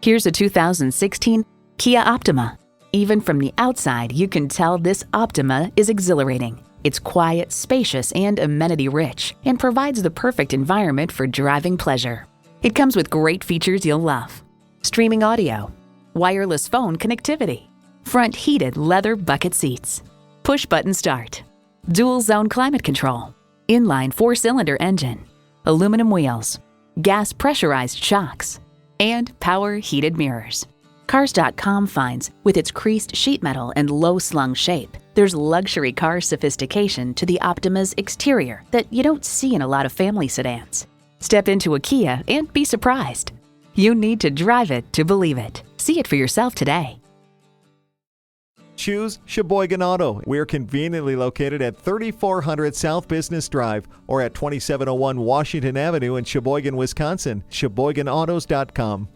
Here's a 2016 Kia Optima. Even from the outside, you can tell this Optima is exhilarating. It's quiet, spacious, and amenity-rich, and provides the perfect environment for driving pleasure. It comes with great features you'll love: streaming audio, wireless phone connectivity, front heated leather bucket seats, push-button start, dual-zone climate control, inline 4-cylinder engine, aluminum wheels, gas pressurized shocks, and power heated mirrors. Cars.com finds, with its creased sheet metal and low-slung shape, there's luxury car sophistication to the Optima's exterior that you don't see in a lot of family sedans. Step into a Kia and be surprised. You need to drive it to believe it. See it for yourself today. Choose Sheboygan Auto. We're conveniently located at 3400 South Business Drive or at 2701 Washington Avenue in Sheboygan, Wisconsin. SheboyganAutos.com.